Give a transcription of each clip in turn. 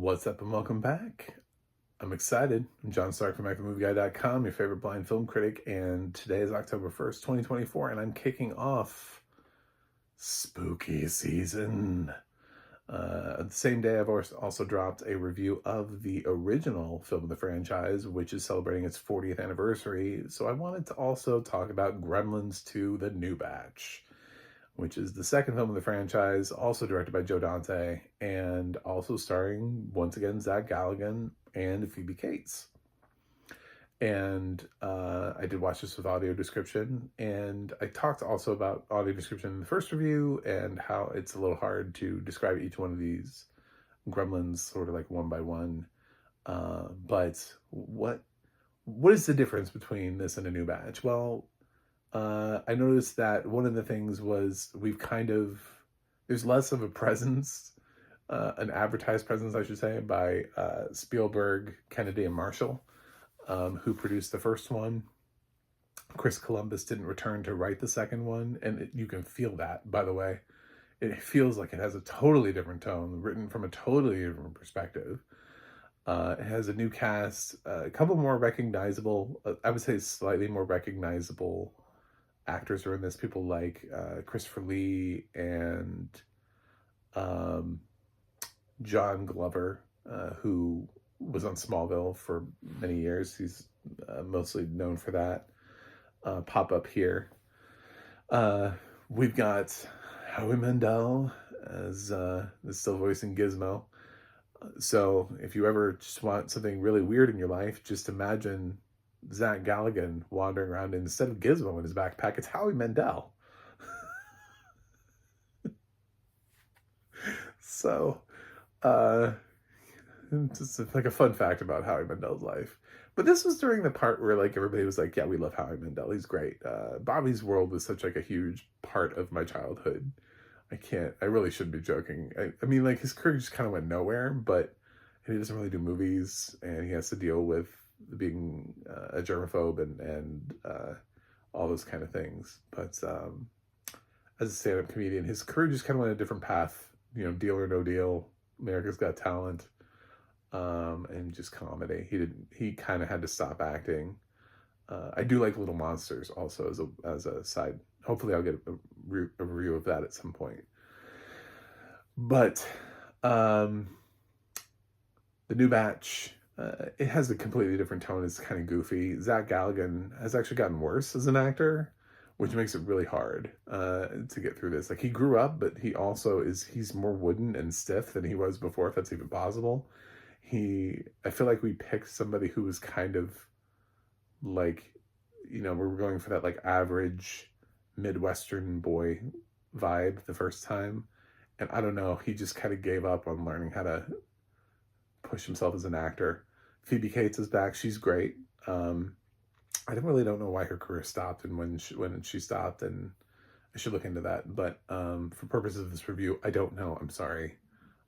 What's up and welcome back. I'm excited. I'm John Stark from MacTheMovieGuy.com, your favorite blind film critic, and today is October 1st, 2024, and I'm kicking off spooky season. The same day, I've also dropped a review of the original film of the franchise, which is celebrating its 40th anniversary, so I wanted to also talk about Gremlins 2, The New Batch, which is the second film of the franchise, also directed by Joe Dante, and also starring, once again, Zach Galligan and Phoebe Cates. And I did watch this with audio description, and I talked also about audio description in the first review and how it's a little hard to describe each one of these gremlins sort of like one by one. But what is the difference between this and A New Batch? Well, I noticed that one of the things was there's less of a presence, an advertised presence, I should say, by Spielberg, Kennedy, and Marshall, who produced the first one. Chris Columbus didn't return to write the second one, and you can feel that, by the way. It feels like it has a totally different tone, written from a totally different perspective. It has a new cast, a couple more recognizable, I would say slightly more recognizable actors are in this. People like Christopher Lee and John Glover, who was on Smallville for many years. He's mostly known for that. Pop up here. We've got Howie Mandel as still voicing Gizmo. So if you ever just want something really weird in your life, just imagine Zach Galligan wandering around, and instead of Gizmo in his backpack, it's Howie Mandel. So, just like a fun fact about Howie Mandel's life. But this was during the part where like everybody was like, yeah, we love Howie Mandel. He's great. Bobby's World was such like a huge part of my childhood. I really shouldn't be joking. I mean, like his career just kind of went nowhere, but he doesn't really do movies, and he has to deal with being a germaphobe and all those kind of things. But as a stand-up comedian, his career just kind of went a different path. You know, Deal or No Deal, America's Got Talent, and just comedy. He kind of had to stop acting. I do like Little Monsters also as a side. Hopefully I'll get a review of that at some point. But the New Batch, it has a completely different tone. It's kind of goofy. Zach Galligan has actually gotten worse as an actor, which makes it really hard to get through this. Like he grew up, but he's more wooden and stiff than he was before, if that's even possible. I feel like we picked somebody who was kind of like, we were going for that like average Midwestern boy vibe the first time. And I don't know, he just kind of gave up on learning how to push himself as an actor. Phoebe Cates is back. She's great. I don't know why her career stopped and when she stopped, and I should look into that. But for purposes of this review, I don't know. I'm sorry.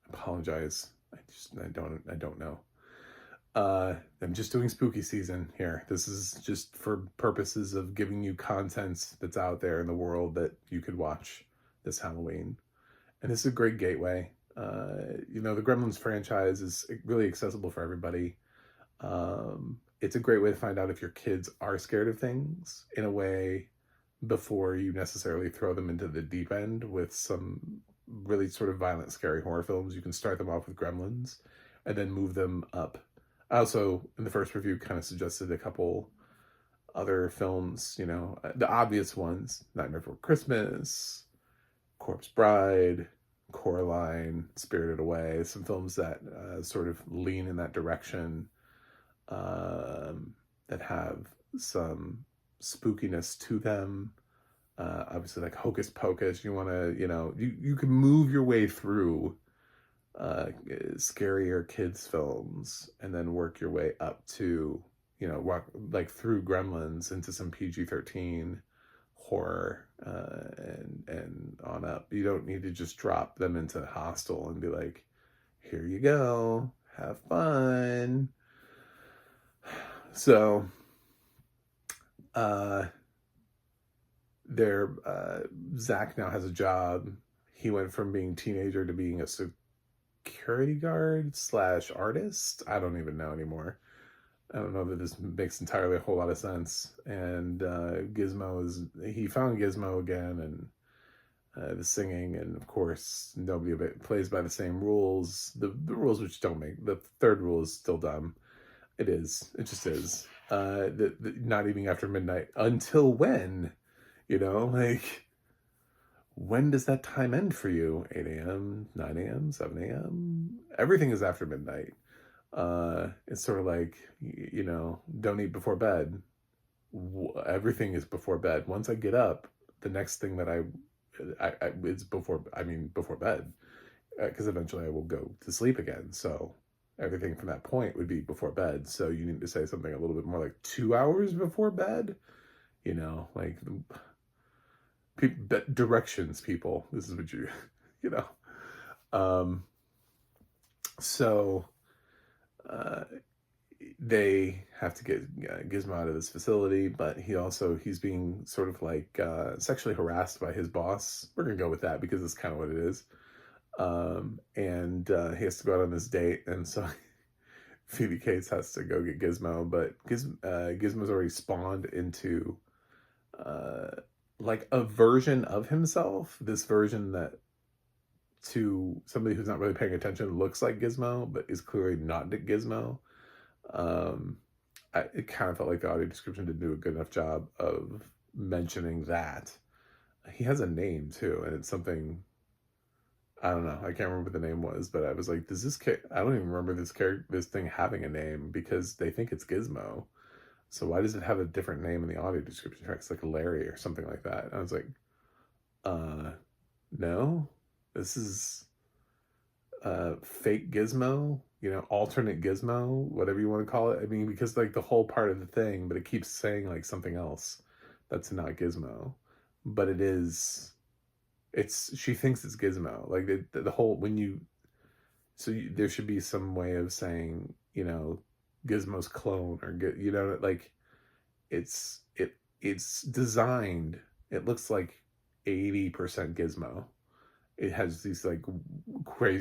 I apologize. I don't know. I'm just doing spooky season here. This is just for purposes of giving you content that's out there in the world that you could watch this Halloween. And this is a great gateway. The Gremlins franchise is really accessible for everybody. It's a great way to find out if your kids are scared of things in a way before you necessarily throw them into the deep end with some really sort of violent, scary horror films. You can start them off with Gremlins and then move them up. I also, in the first review, kind of suggested a couple other films, the obvious ones: Nightmare Before Christmas, Corpse Bride, Coraline, Spirited Away, some films that sort of lean in that direction, that have some spookiness to them. Obviously, like Hocus Pocus, you want to, you can move your way through scarier kids films and then work your way up to, walk like through Gremlins into some PG-13 horror, and on up. You don't need to just drop them into Hostel and be like, here you go, have fun. So Zach now has a job. He went from being a teenager to being a security guard slash artist. I don't even know anymore. I don't know that this makes entirely a whole lot of sense. And he found Gizmo again, and the singing, and of course nobody of it plays by the same rules. The rules which don't make, the third rule is still dumb. It just is. Not eating after midnight. Until when? Like, when does that time end for you? 8 a.m., 9 a.m., 7 a.m.? Everything is after midnight. It's sort of like, don't eat before bed. Everything is before bed. Once I get up, the next thing that it's before bed, because eventually I will go to sleep again. So everything from that point would be before bed. So you need to say something a little bit more like 2 hours before bed. Like directions, people. This is what you know. So they have to get Gizmo out of this facility, but he's being sort of like sexually harassed by his boss. We're gonna go with that because it's kind of what it is. And he has to go out on this date, and so Phoebe Cates has to go get Gizmo, but Gizmo's already spawned into like a version of himself. This version that, to somebody who's not really paying attention, looks like Gizmo, but is clearly not Gizmo. It kind of felt like the audio description didn't do a good enough job of mentioning that. He has a name too, and it's something, I don't know, I can't remember what the name was, but I was like, I don't even remember this thing having a name, because they think it's Gizmo. So why does it have a different name in the audio description track? It's like Larry or something like that. And I was like, no, this is fake Gizmo, alternate Gizmo, whatever you want to call it. I mean, because like the whole part of the thing, but it keeps saying like something else that's not Gizmo, but it is. She thinks it's Gizmo. Like the whole, there should be some way of saying, Gizmo's clone, or like it's designed. It looks like 80% Gizmo. It has these like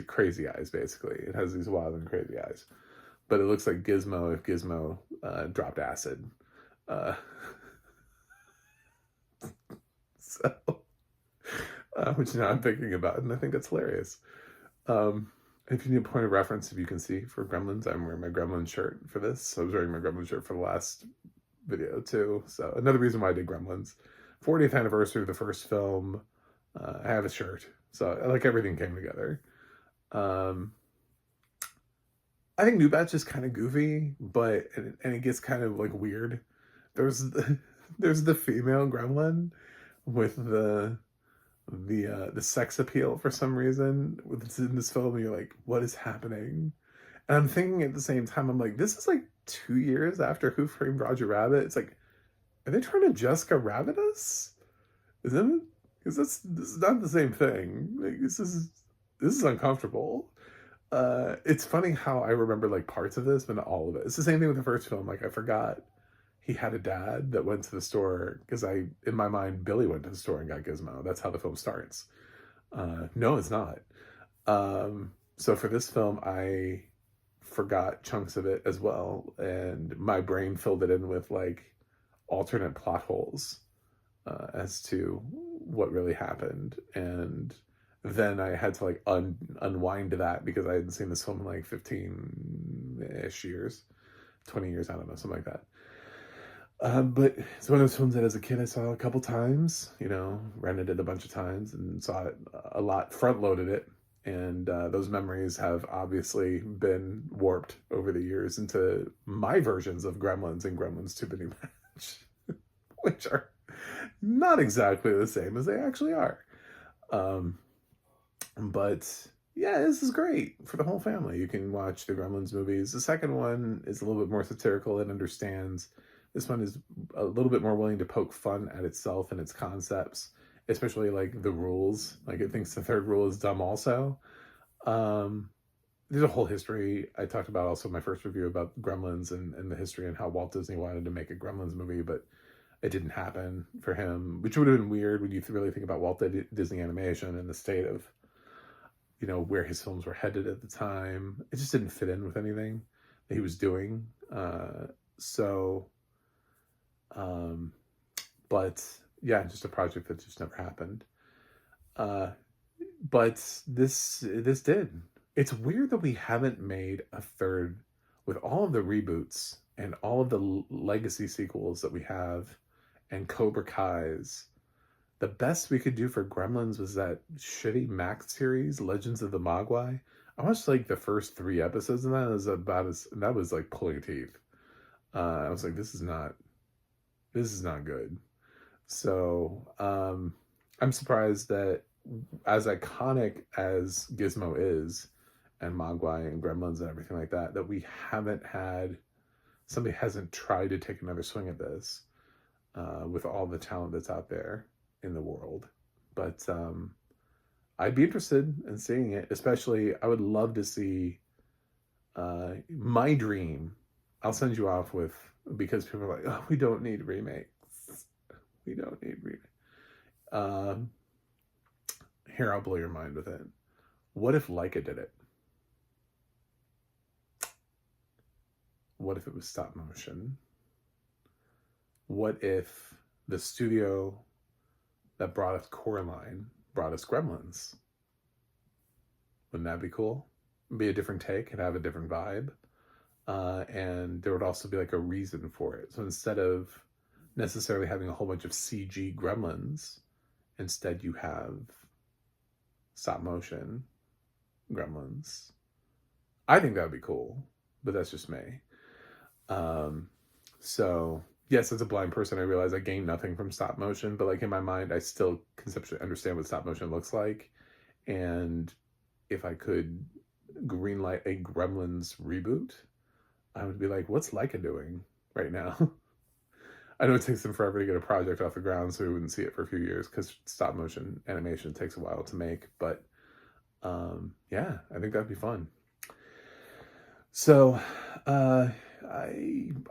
crazy eyes. Basically, it has these wild and crazy eyes, but it looks like Gizmo if Gizmo dropped acid. So, which now I'm thinking about, and I think that's hilarious. If you need a point of reference, if you can see, for Gremlins, I'm wearing my Gremlins shirt for this. So I was wearing my Gremlins shirt for the last video too. So another reason why I did Gremlins. 40th anniversary of the first film. I have a shirt. So like everything came together. I think New Batch is kind of goofy, but and it gets kind of like weird. There's the female Gremlin with the sex appeal for some reason in this film. You're like, what is happening? And I'm thinking at the same time, I'm like, this is like 2 years after Who Framed Roger Rabbit. It's like, are they trying to Jessica Rabbit us? Isn't it? Because this is not the same thing. Like, this is uncomfortable. It's funny how I remember like parts of this, but not all of it. It's the same thing with the first film. Like, I forgot he had a dad that went to the store, because in my mind, Billy went to the store and got Gizmo. That's how the film starts. No, it's not. So for this film, I forgot chunks of it as well, and my brain filled it in with like alternate plot holes as to what really happened. And then I had to like unwind that, because I hadn't seen this film in like 15-ish years, 20 years, I don't know, something like that. But it's one of those films that as a kid I saw a couple times, rented it a bunch of times and saw it a lot, front-loaded it. And those memories have obviously been warped over the years into my versions of Gremlins and Gremlins 2 Mini Match, which are not exactly the same as they actually are. But yeah, this is great for the whole family. You can watch the Gremlins movies. The second one is a little bit more satirical and understands. This one is a little bit more willing to poke fun at itself and its concepts, especially like the rules. Like, it thinks the third rule is dumb also. There's a whole history. I talked about also in my first review about Gremlins and the history and how Walt Disney wanted to make a Gremlins movie, but it didn't happen for him, which would have been weird when you really think about Walt Disney Animation and the state of, you know, where his films were headed at the time. It just didn't fit in with anything that he was doing. So, um, but yeah, just a project that just never happened. But this did. It's weird that we haven't made a third with all of the reboots and all of the legacy sequels that we have and Cobra Kai's. The best we could do for Gremlins was that shitty Max series, Legends of the Mogwai. I watched like the first 3 episodes, and that was about as that was like pulling teeth. I was like, this is not good. So I'm surprised that as iconic as Gizmo is, and Mogwai and Gremlins and everything like that, that we haven't had somebody hasn't tried to take another swing at this with all the talent that's out there in the world. But I'd be interested in seeing it. Especially, I would love to see my dream. I'll send you off with, because people are like, oh, we don't need remakes. We don't need remakes. Here, I'll blow your mind with it. What if Leica did it? What if it was stop motion? What if the studio that brought us Coraline brought us Gremlins? Wouldn't that be cool? It'd be a different take and have a different vibe. And there would also be like a reason for it. So instead of necessarily having a whole bunch of CG Gremlins, instead you have stop motion Gremlins. I think that would be cool, but that's just me. So yes, as a blind person, I realize I gain nothing from stop motion, but like in my mind, I still conceptually understand what stop motion looks like. And if I could greenlight a Gremlins reboot, I would be like, what's Leica doing right now? I know it takes them forever to get a project off the ground, so we wouldn't see it for a few years because stop motion animation takes a while to make. But yeah, I think that'd be fun. So I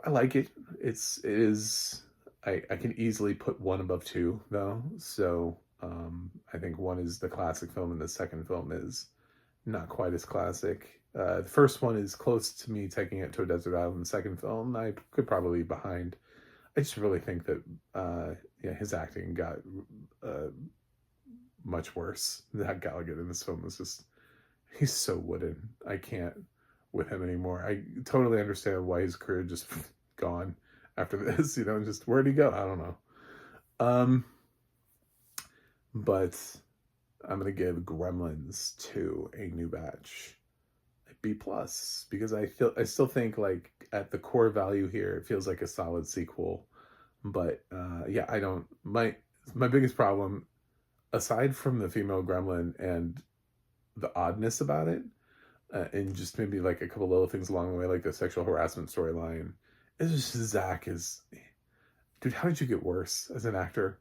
like it. It is. I can easily put one above two though. So I think one is the classic film, and the second film is not quite as classic. The first one is close to me taking it to a desert island. The second film, I could probably be behind. I just really think that yeah, his acting got much worse. That GALECA in this film is just, he's so wooden. I can't with him anymore. I totally understand why his career just gone after this, you know, just where'd he go? I don't know. But I'm gonna give Gremlins 2 a new batch a B plus, because I still think like at the core value here it feels like a solid sequel. But yeah, I don't, my biggest problem, aside from the female gremlin and the oddness about it, and just maybe like a couple little things along the way, like the sexual harassment storyline, it's just Zach is, dude, how did you get worse as an actor?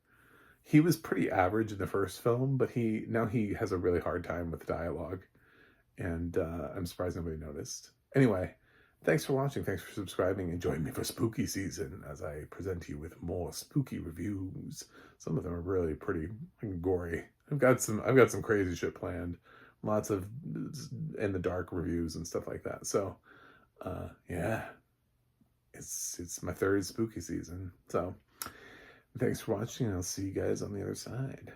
He was pretty average in the first film, but now he has a really hard time with dialogue, and I'm surprised nobody noticed. Anyway, thanks for watching. Thanks for subscribing, and join me for spooky season as I present you with more spooky reviews. Some of them are really pretty gory. I've got some crazy shit planned. Lots of in the dark reviews and stuff like that. So, yeah, it's my third spooky season. So, thanks for watching, and I'll see you guys on the other side.